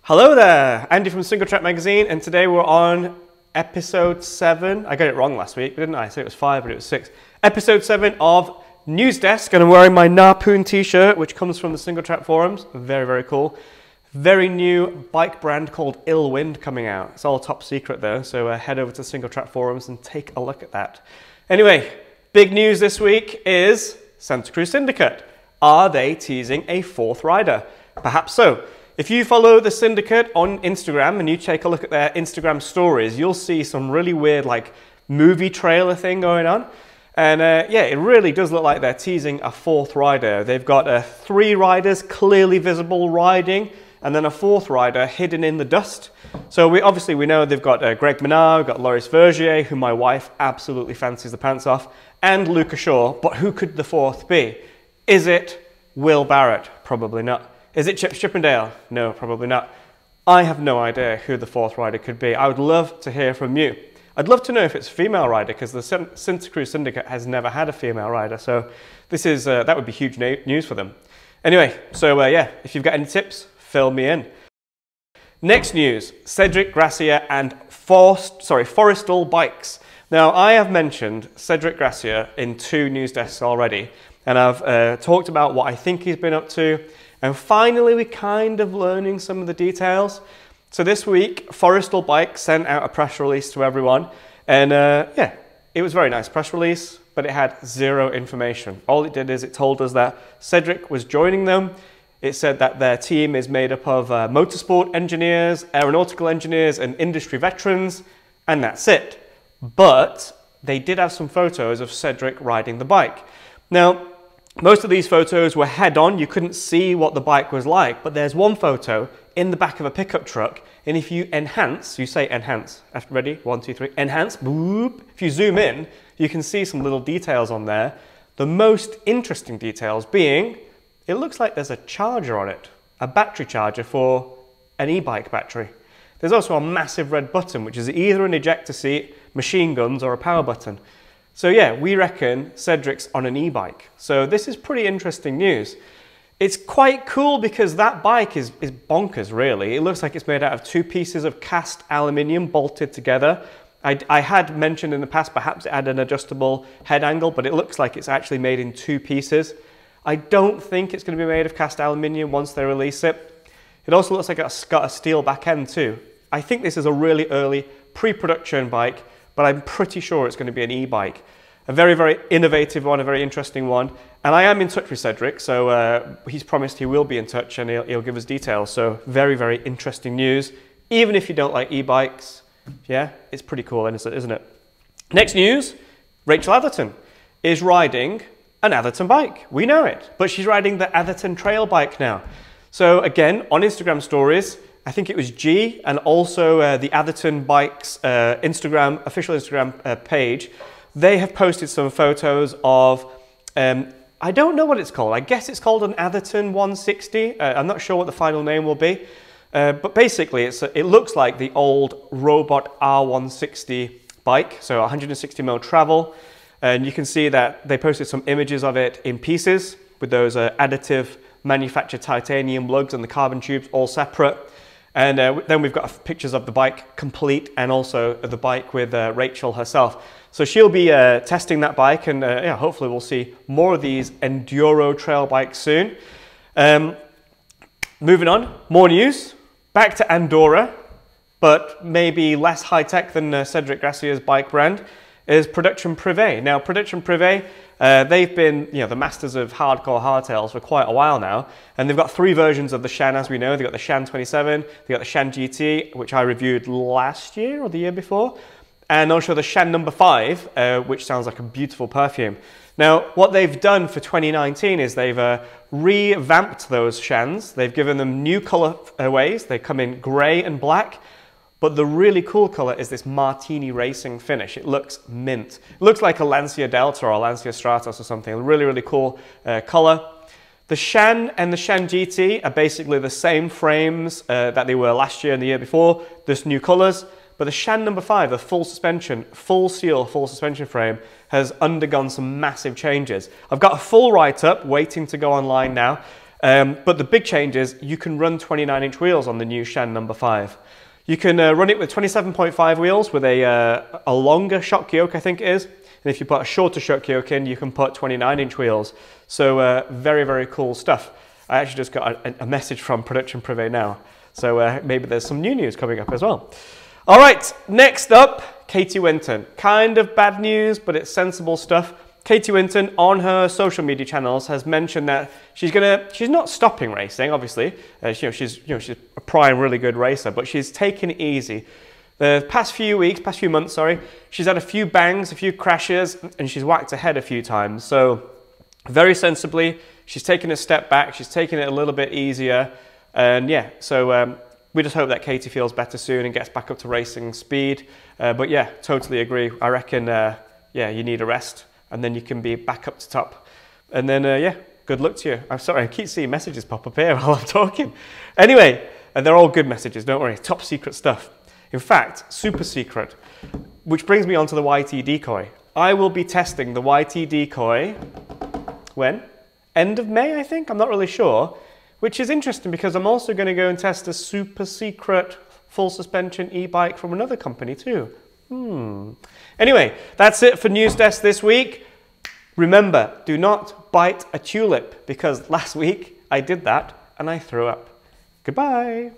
Hello there, Andy from Singletrack magazine, and today we're on episode 7. I got it wrong last week, didn't I? I said it was 5, but it was 6. Episode 7 of NEWSDESK, and I'm wearing my Narpoon t-shirt, which comes from the Singletrack forums. Very, very cool. Very new bike brand called Illwind coming out. It's all top secret though, so head over to Singletrack forums and take a look at that. Anyway, big news this week is Santa Cruz Syndicate. Are they teasing a 4th rider? Perhaps so. If you follow the Syndicate on Instagram and you take a look at their Instagram stories, you'll see some really weird like movie trailer thing going on. And yeah, it really does look like they're teasing a 4th rider. They've got 3 riders clearly visible riding, and then a 4th rider hidden in the dust. So we know they've got Greg Minnaar, we've got Loris Vergier, who my wife absolutely fancies the pants off, and Luca Shaw. But who could the 4th be? Is it Will Barrett? Probably not. Is it Chip Chippendale? No, probably not. I have no idea who the 4th rider could be. I would love to hear from you. I'd love to know if it's a female rider, because the Santa Cruz Syndicate has never had a female rider. So this is that would be huge news for them. Anyway, so yeah, if you've got any tips, fill me in. Next news, Cedric Gracia and Forestal Bikes. Now, I have mentioned Cedric Gracia in 2 NEWSDESKs already, and I've talked about what I think he's been up to. And finally, we're kind of learning some of the details. So this week, Forestal Bikes sent out a press release to everyone. And yeah, it was a very nice press release, but it had 0 information. All it did is it told us that Cedric was joining them. It said that their team is made up of motorsport engineers, aeronautical engineers, and industry veterans, and that's it. But they did have some photos of Cedric riding the bike. Now, most of these photos were head-on. You couldn't see what the bike was like, but there's one photo in the back of a pickup truck, and if you enhance, you say enhance. Ready? 1, 2, 3. Enhance. Boop. If you zoom in, you can see some little details on there. The most interesting details being, it looks like there's a charger on it, a battery charger for an e-bike battery. There's also a massive red button, which is either an ejector seat, machine guns, or a power button. So yeah, we reckon Cedric's on an e-bike. So this is pretty interesting news. It's quite cool because that bike is bonkers, really. It looks like it's made out of 2 pieces of cast aluminium bolted together. I had mentioned in the past perhaps it had an adjustable head angle, but it looks like it's actually made in 2 pieces. I don't think it's going to be made of cast aluminium once they release it. It also looks like it's got a steel back end too. I think this is a really early pre-production bike, but I'm pretty sure it's going to be an e-bike. A very, very innovative one, a very interesting one. And I am in touch with Cedric, so he's promised he will be in touch and he'll give us details. So very, very interesting news. Even if you don't like e-bikes, yeah, it's pretty cool, isn't it? Next news, Rachel Atherton is riding an Atherton bike. We know it, but she's riding the Atherton trail bike now. So again, on Instagram stories, I think it was G and also the Atherton Bikes official Instagram page. They have posted some photos of, I don't know what it's called. I guess it's called an Atherton 160. I'm not sure what the final name will be. But basically, it looks like the old Robot R160 bike. So 160mm travel. And you can see that they posted some images of it in pieces with those additive manufactured titanium lugs and the carbon tubes all separate. And then we've got pictures of the bike complete and also the bike with Rachel herself. So she'll be testing that bike, and yeah, hopefully we'll see more of these enduro trail bikes soon. Moving on, more news. Back to Andorra, but maybe less high-tech than Cedric Gracia's bike brand, is Production Privé. Now, Production Privé, they've been the masters of hardcore hardtails for quite a while now, and they've got 3 versions of the Shan, as we know. They've got the Shan 27, they've got the Shan GT, which I reviewed last year or the year before, and also the Shan number 5, which sounds like a beautiful perfume. Now, what they've done for 2019 is they've revamped those Shans. They've given them new colorways. They come in grey and black. But the really cool color is this Martini Racing finish. It looks mint. It looks like a Lancia Delta or a Lancia Stratos or something. A really, really cool color. The Shan and the Shan GT are basically the same frames that they were last year and the year before. There's new colors. But the Shan number 5, the full suspension, full seal, full suspension frame, has undergone some massive changes. I've got a full write-up waiting to go online now. But the big change is you can run 29-inch wheels on the new Shan number 5. You can run it with 27.5 wheels with a longer shock yoke, I think it is. And if you put a shorter shock yoke in, you can put 29-inch wheels. So very, very cool stuff. I actually just got a message from Production Privé now. So maybe there's some new news coming up as well. All right, next up, Katie Winton. Kind of bad news, but it's sensible stuff. Katie Winton on her social media channels has mentioned that she's not stopping racing, obviously. She's a prime, really good racer, but she's taking it easy. The past few months, she's had a few bangs, a few crashes, and she's whacked her head a few times. So very sensibly, she's taking a step back. She's taking it a little bit easier. And yeah, so we just hope that Katie feels better soon and gets back up to racing speed. But yeah, totally agree. I reckon, yeah, you need a rest. And then you can be back up to top. And then, yeah, good luck to you. I'm sorry, I keep seeing messages pop up here while I'm talking. Anyway, they're all good messages, don't worry. Top secret stuff. In fact, super secret. Which brings me on to the YT Decoy. I will be testing the YT Decoy, when? End of May, I think? I'm not really sure. Which is interesting because I'm also going to go and test a super secret full suspension e-bike from another company too. Anyway, that's it for NewsDesk this week. Remember, do not bite a tulip because last week I did that and I threw up. Goodbye.